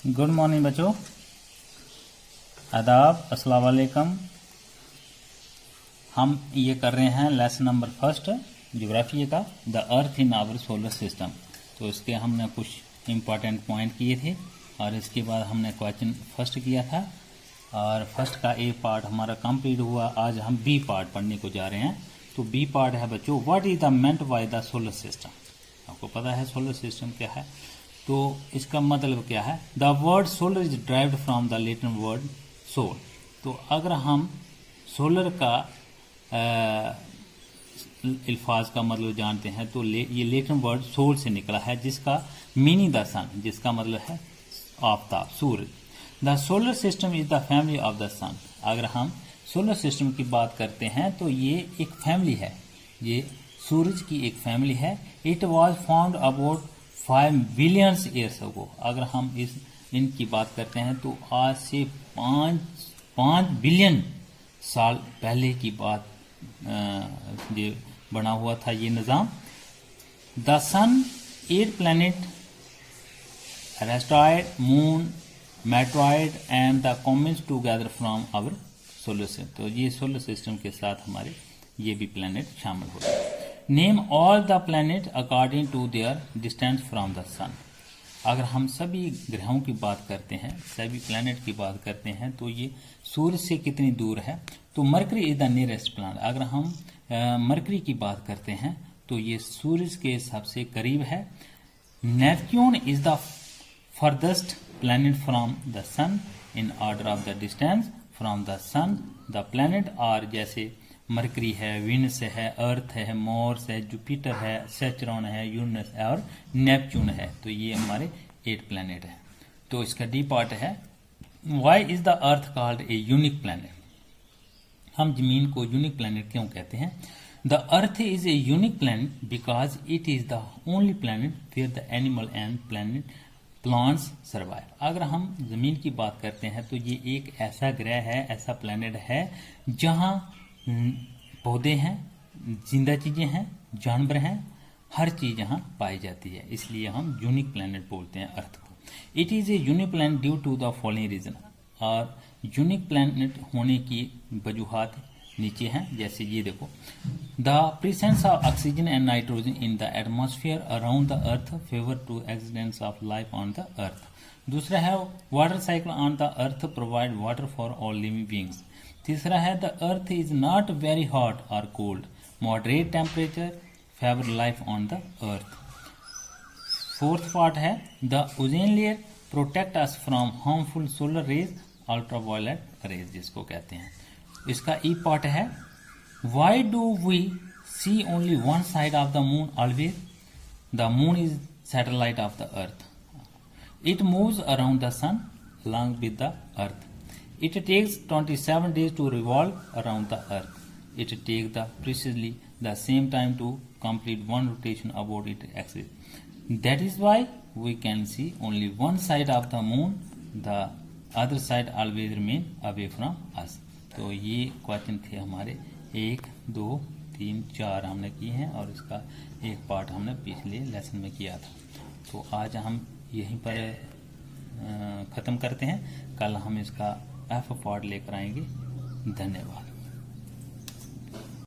Good morning बच्चों, आदाब, अस्सलाम वालेकुम। हम ये कर रहे हैं लेसन नंबर फर्स्ट ज्योग्राफी का, the earth in our solar system. तो इसके हमने कुछ इम्पॉर्टेंट पॉइंट किए थे और इसके बाद हमने क्वेश्चन फर्स्ट किया था और फर्स्ट का ए पार्ट हमारा कंप्लीट हुआ। आज हम बी पार्ट पढ़ने को जा रहे हैं। तो बी पार्ट है बच्चों, what is the meant by the solar system. आपको पता है सोलर सिस्टम क्या है, तो इसका मतलब क्या है। The word solar is derived from the Latin word sol. तो अगर हम सोलर का अल्फाज का मतलब जानते हैं तो ये लैटिन वर्ड सोल से निकला है, जिसका मीनिंग द सन, जिसका मतलब है आफताब, सूरज। The solar system is the family of the sun. अगर हम सोलर सिस्टम की बात करते हैं तो ये एक फैमिली है, ये सूरज की एक फैमिली है। It was found about 5 billion years ago. अगर हम इनकी बात करते हैं तो आज से 5 बिलियन साल पहले की बात ये बना हुआ था ये निज़ाम। The sun, 8 planet, asteroid, moon, meteoroid and the comets together from our solar system. तो ये सोलर सिस्टम के साथ हमारे ये भी प्लैनेट शामिल हो गए। Name all the planet according to their distance from the sun. अगर हम सभी ग्रहों की बात करते हैं, सभी प्लैनेट की बात करते हैं तो ये सूर्य से कितनी दूर है। तो mercury is the nearest planet. अगर हम मरकरी की बात करते हैं तो ये सूरज के सबसे करीब है। Neptune is the farthest planet from the sun in order of the distance from the sun. The planet are जैसे मरकरी है, विनस है, अर्थ है, मॉर्स है, जुपिटर है, सैचरन है, यूरेनस है और नेपच्यून है। तो ये हमारे 8 प्लैनेट है। तो इसका डी पार्ट है, why is the earth called a unique planet. हम जमीन को यूनिक प्लैनेट क्यों कहते हैं। The earth is a unique planet because it is the only planet where the animal and plants survive. अगर हम जमीन की बात करते हैं तो ये एक ऐसा ग्रह है, ऐसा प्लैनेट है जहां पौधे हैं, जिंदा चीजें हैं, जानवर हैं, हर चीज यहाँ पाई जाती है, इसलिए हम यूनिक प्लैनेट बोलते हैं अर्थ को। It is a unique planet due to the following reason. और यूनिक प्लैनेट होने की वजूहात नीचे हैं, जैसे ये देखो। The presence of oxygen and nitrogen in the atmosphere around the earth favour to existence of life on the earth. दूसरा है water cycle on the earth provide water for all living beings. तीसरा है the earth is not very hot और cold, moderate temperature favour life on the earth. Fourth part है the ozone layer protect us from harmful solar rays, ultraviolet rays जिसको कहते हैं। इसका E part है, why do we see only one side of the moon always. The moon is satellite of the earth. It moves around the sun along with the earth. It takes 27 days to revolve around the earth. It takes precisely the same time to complete one rotation about its axis. That is why we can see only one side of the moon. The other side always remain away from us. तो ये question थे हमारे 1, 2, 3, 4 हमने किए हैं और इसका एक पार्ट हमने पिछले लेसन में किया था। तो आज हम यहीं पर ख़त्म करते हैं। कल हम इसका एफ पार्ट लेकर आएंगे। धन्यवाद।